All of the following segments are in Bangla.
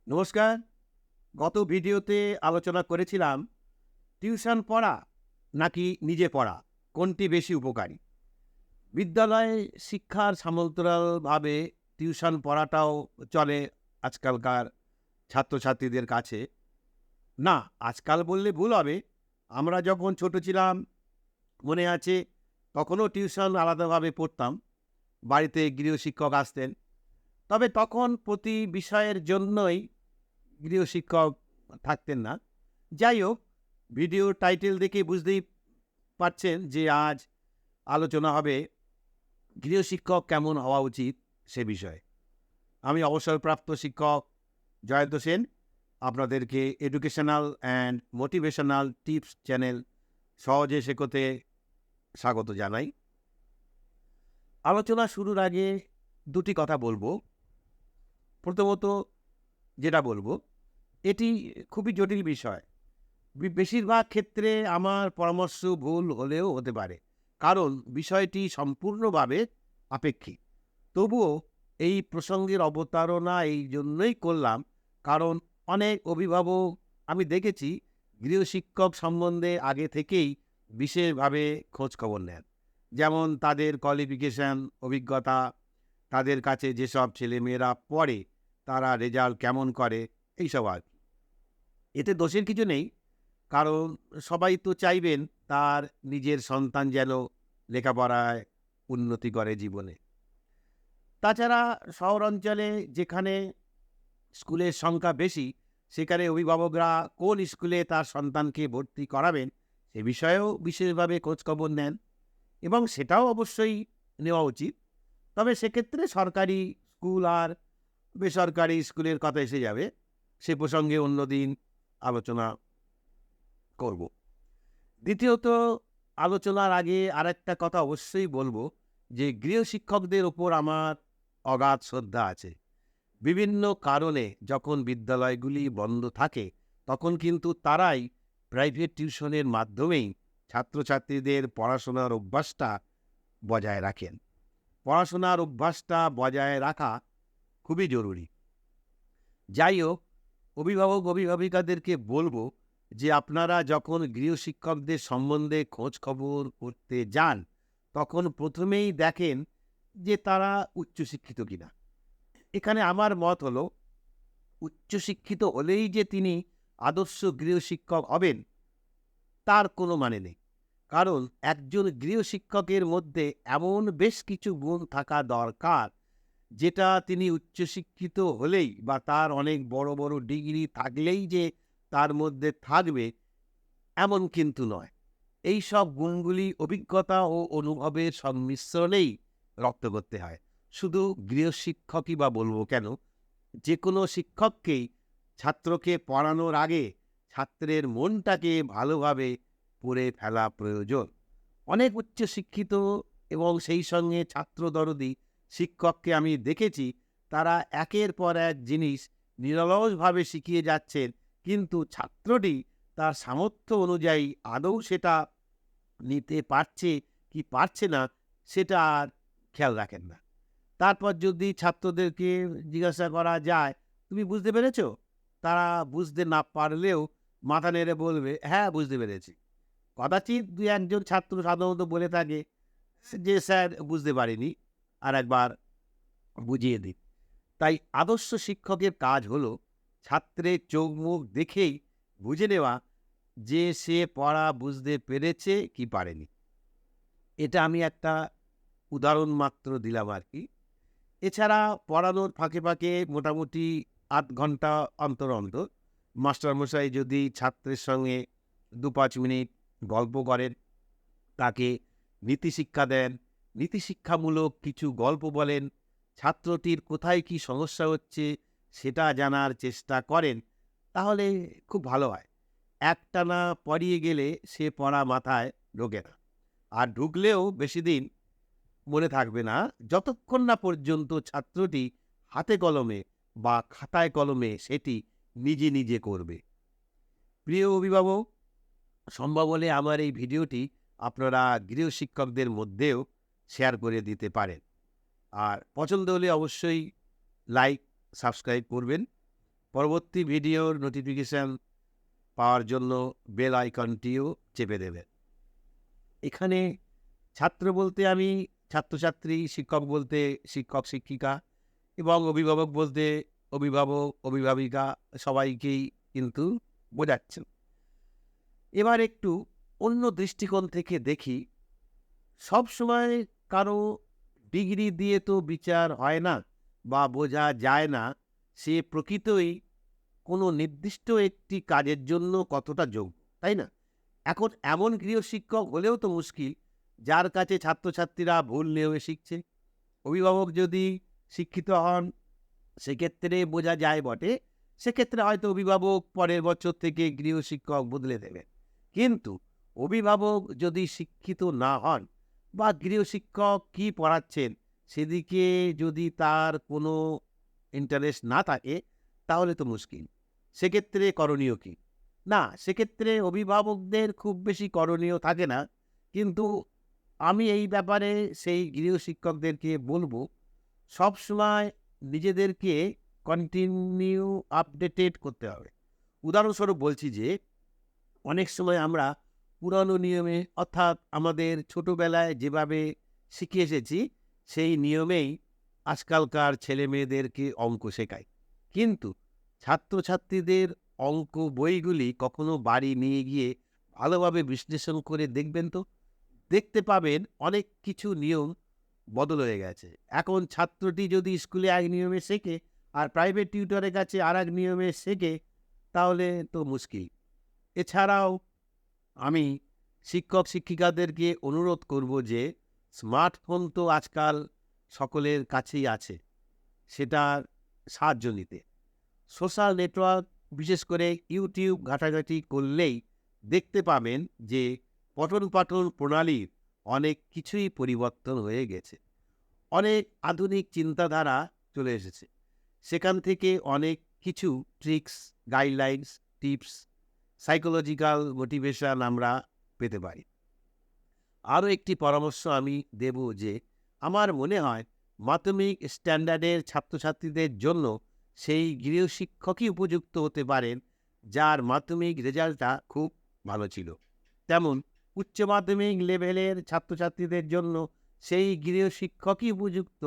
নমস্কার। গত ভিডিওতে আলোচনা করেছিলাম টিউশন পড়া নাকি নিজে পড়া কোনটি বেশি উপকারী। বিদ্যালয়ে শিক্ষার সমান্তরালভাবে টিউশন পড়াটাও চলে আজকালকার ছাত্রছাত্রীদের কাছে। না, আজকাল বললে ভুল হবে। আমরা যখন ছোট ছিলাম মনে আছে, তখনও টিউশন আলাদাভাবে পড়তাম। বাড়িতে গৃহশিক্ষক আসতেন। তবে তখন প্রতি বিষয়ের জন্যই গৃহশিক্ষক থাকতেন না। যাই হোক, ভিডিওর টাইটেল দেখে বুঝতেই পারছেন যে আজ আলোচনা হবে গৃহশিক্ষক কেমন হওয়া উচিত সে বিষয়ে। আমি অবসরপ্রাপ্ত শিক্ষক জয়ন্ত সেন আপনাদেরকে educational and motivational tips channel সহজে শেখোতে স্বাগত জানাই। আলোচনা শুরুর আগে দুটি কথা বলবো। প্রথমত যেটা বলবো, এটি খুবই জটিল বিষয়। বেশিরভাগ ক্ষেত্রে আমার পরামর্শ ভুল হলেও হতে পারে, কারণ বিষয়টি সম্পূর্ণভাবে আপেক্ষিক। তবুও এই প্রসঙ্গের অবতারণা এই জন্যই করলাম, কারণ অনেক অভিভাবক আমি দেখেছি গৃহশিক্ষক সম্বন্ধে আগে থেকেই বিশেষভাবে খোঁজখবর নেন। যেমন তাদের কোয়ালিফিকেশান, অভিজ্ঞতা, তাদের কাছে যেসব ছেলেমেয়েরা পড়ে তারা রেজাল্ট কেমন করে, এইসব আর কি। এতে দোষের কিছু নেই, কারণ সবাই তো চাইবেন তার নিজের সন্তান যেন লেখাপড়ায় উন্নতি করে জীবনে। তাছাড়া শহর অঞ্চলে যেখানে স্কুলের সংখ্যা বেশি, সেখানে অভিভাবকরা কোন স্কুলে তার সন্তানকে ভর্তি করাবেন সে বিষয়েও বিশেষভাবে খোঁজখবর নেন, এবং সেটাও অবশ্যই নেওয়া উচিত। তবে সেক্ষেত্রে সরকারি স্কুল আর বেসরকারি স্কুলের কথা এসে যাবে, সে প্রসঙ্গে অন্যদিন আলোচনা করব। দ্বিতীয়ত, আলোচনার আগে আরেকটা কথা অবশ্যই বলবো যে গৃহশিক্ষকদের ওপর আমার অগাধ শ্রদ্ধা আছে। বিভিন্ন কারণে যখন বিদ্যালয়গুলি বন্ধ থাকে, তখন কিন্তু তারাই প্রাইভেট টিউশনের মাধ্যমেই ছাত্রছাত্রীদের পড়াশোনার অভ্যাসটা বজায় রাখেন। পড়াশোনার অভ্যাসটা বজায় রাখা খুবই জরুরি। যাই হোক, অভিভাবিকাদেরকে বলবো যে আপনারা যখন গৃহশিক্ষকদের সম্বন্ধে খোঁজ খবর করতে যান, তখন প্রথমেই দেখেন যে তারা উচ্চশিক্ষিত কিনা। এখানে আমার মত হলো, উচ্চশিক্ষিত হলেই যে তিনি আদর্শ গৃহশিক্ষক হবেন তার কোনো মানে নেই। কারণ একজন গৃহশিক্ষকের মধ্যে এমন বেশ কিছু গুণ থাকা দরকার, যেটা তিনি উচ্চশিক্ষিত হলেই বা তার অনেক বড় বড় ডিগ্রি থাকলেই যে তার মধ্যে থাকবে এমন কিন্তু নয়। এই সব গুণগুলি অভিজ্ঞতা ও অনুভবের সংমিশ্রণেই রপ্ত করতে হয়। শুধু গৃহশিক্ষকই বা বলবো কেন, যে কোনো শিক্ষককেই ছাত্রকে পড়ানোর আগে ছাত্রের মনটাকে ভালোভাবে পড়ে ফেলা প্রয়োজন। অনেক উচ্চশিক্ষিত এবং সেই সঙ্গে ছাত্রদরদী শিক্ষককে আমি দেখেছি, তারা একের পর এক জিনিস নিরলসভাবে শিখিয়ে যাচ্ছেন, কিন্তু ছাত্রটি তার সামর্থ্য অনুযায়ী আদৌ সেটা নিতে পারছে কি পারছে না সেটা আর খেয়াল রাখেন না। তারপর যদি ছাত্রদেরকে জিজ্ঞাসা করা যায়, "তুমি বুঝতে পেরেছ?" তারা বুঝতে না পারলেও মাথা নেড়ে বলবে, "হ্যাঁ, বুঝতে পেরেছি।" কদাচিৎ ২-১ জন ছাত্র সাধারণত বলে থাকে যে, "স্যার, বুঝতে পারিনি, আরেকবার বুঝিয়ে দিন।" তাই আদর্শ শিক্ষকের কাজ হলো ছাত্রের চোখ মুখ দেখেই বুঝে নেওয়া যে সে পড়া বুঝতে পেরেছে কি পারেনি। এটা আমি একটা উদাহরণ মাত্র দিলাম আর কি। এছাড়া পড়ানোর ফাঁকে ফাঁকে মোটামুটি ৮ ঘন্টা অন্তর অন্তর মাস্টারমশাই যদি ছাত্রের সঙ্গে ২-৫ মিনিট গল্প করেন, তাকে নীতিশিক্ষা দেন, নীতিশিক্ষামূলক কিছু গল্প বলেন, ছাত্রটির কোথায় কি সমস্যা হচ্ছে সেটা জানার চেষ্টা করেন, তাহলে খুব ভালো হয়। একটানা পড়িয়ে গেলে সে পড়া মাথায় ঢোকে না। আর ঢুকলেও বেশিদিন মনে থাকবে না, যতক্ষণ না পর্যন্ত ছাত্রটি হাতে কলমে বা খাতায় কলমে সেটি নিজে নিজে করবে। প্রিয় অভিভাবক, সম্ভব হলে আমার এই ভিডিওটি আপনারা গৃহশিক্ষকদের মধ্যেও শেয়ার করে দিতে পারেন। আর পছন্দ হলে অবশ্যই লাইক, সাবস্ক্রাইব করবেন। পরবর্তী ভিডিওর নোটিফিকেশান পাওয়ার জন্য বেল আইকনটিও চেপে দেবেন। এখানে ছাত্র বলতে আমি ছাত্রছাত্রী, শিক্ষক বলতে শিক্ষক শিক্ষিকা এবং অভিভাবক বলতে অভিভাবক অভিভাবিকা সবাইকেই কিন্তু বোঝাচ্ছেন। এবার একটু অন্য দৃষ্টিকোণ থেকে দেখি, সবসময় কারো ডিগ্রি দিয়ে তো বিচার হয় না বা বোঝা যায় না সে প্রকৃতই কোনো নির্দিষ্ট একটি কাজের জন্য কতটা যোগ্য, তাই না? এখন এমন গৃহশিক্ষক হলেও তো মুশকিল যার কাছে ছাত্রছাত্রীরা ভুল নিয়মে শিখছে। অভিভাবক যদি শিক্ষিত হন সেক্ষেত্রে বোঝা যায় বটে, সেক্ষেত্রে হয়তো অভিভাবক পরের বছর থেকে গৃহশিক্ষক বদলে দেবেন। কিন্তু অভিভাবক যদি শিক্ষিত না হন বা গৃহশিক্ষক কী পড়াচ্ছেন সেদিকে যদি তার কোনো ইন্টারেস্ট না থাকে তাহলে তো মুশকিল। সেক্ষেত্রে করণীয় কী? না, সেক্ষেত্রে অভিভাবকদের খুব বেশি করণীয় থাকে না। কিন্তু আমি এই ব্যাপারে সেই গৃহশিক্ষকদেরকে বলবো, সবসময় নিজেদেরকে কন্টিনিউ আপডেটেড করতে হবে। উদাহরণস্বরূপ বলছি যে, অনেক সময় আমরা পুরানো নিয়মে অর্থাৎ আমাদের ছোটবেলায় যেভাবে শিখে এসেছি সেই নিয়মেই আজকালকার ছেলেমেয়েদেরকে অঙ্ক শেখাই। কিন্তু ছাত্রছাত্রীদের অঙ্ক বইগুলি কখনো বাড়ি নিয়ে গিয়ে ভালোভাবে বিশ্লেষণ করে দেখবেন তো, দেখতে পাবেন অনেক কিছু নিয়ম বদল হয়ে গেছে। এখন ছাত্রটি যদি স্কুলে এক নিয়মে শেখে আর প্রাইভেট টিউটরের কাছে আরেক নিয়মে শেখে তাহলে তো মুশকিল। এছাড়াও আমি শিক্ষক শিক্ষিকাদেরকে অনুরোধ করব যে স্মার্টফোন তো আজকাল সকলের কাছেই আছে, সেটার সাহায্য নিতে। সোশ্যাল নেটওয়ার্ক বিশেষ করে ইউটিউব ঘাটাঘাটি করলেই দেখতে পাবেন যে পঠন পাঠন প্রণালীর অনেক কিছুই পরিবর্তন হয়ে গেছে। অনেক আধুনিক চিন্তাধারা চলে এসেছে। সেখান থেকে অনেক কিছু tricks, guidelines, tips, psychological motivation আমরা পেতে পারি। আরও একটি পরামর্শ আমি দেব যে, আমার মনে হয় মাধ্যমিক স্ট্যান্ডার্ডের ছাত্রছাত্রীদের জন্য সেই গৃহশিক্ষকই উপযুক্ত হতে পারেন যার মাধ্যমিক রেজাল্টটা খুব ভালো ছিল। তেমন উচ্চ মাধ্যমিক লেভেলের ছাত্রছাত্রীদের জন্য সেই গৃহশিক্ষকই উপযুক্ত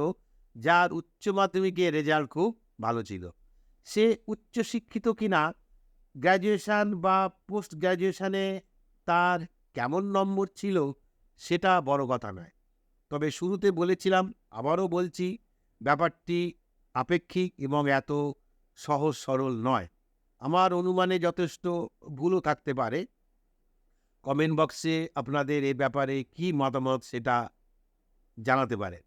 যার উচ্চ মাধ্যমিকের রেজাল্ট খুব ভালো ছিল। সে উচ্চশিক্ষিত কিনা, গ্র্যাজুয়েশন বা পোস্ট গ্র্যাজুয়েশনে তার কেমন নম্বর ছিল সেটা বড় কথা নয়। তবে শুরুতে বলেছিলাম, আবারও বলছি, ব্যাপারটি আপেক্ষিক এবং এত সহজ সরল নয়। আমার অনুমানে যথেষ্ট ভুলও থাকতে পারে। কমেন্ট বক্সে আপনাদের এ ব্যাপারে কী মতামত সেটা জানাতে পারেন,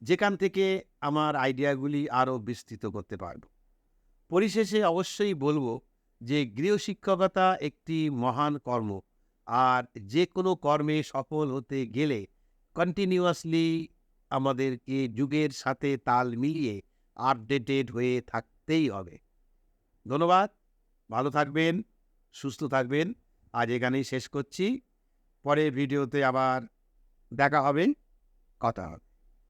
যেখান থেকে আমার আইডিয়াগুলি আরও বিস্তৃত করতে পারব। পরিশেষে অবশ্যই বলবো যে গৃহশিক্ষকতা একটি মহান কর্ম, আর যে কোনো কর্মে সফল হতে গেলে কন্টিনিউয়াসলি আমাদেরকে যুগের সাথে তাল মিলিয়ে আপডেটেড হয়ে থাকতেই হবে। ধন্যবাদ, ভালো থাকবেন, সুস্থ থাকবেন। আজ এখানেই শেষ করছি। পরের ভিডিওতে আবার দেখা হবে, কথা হবে।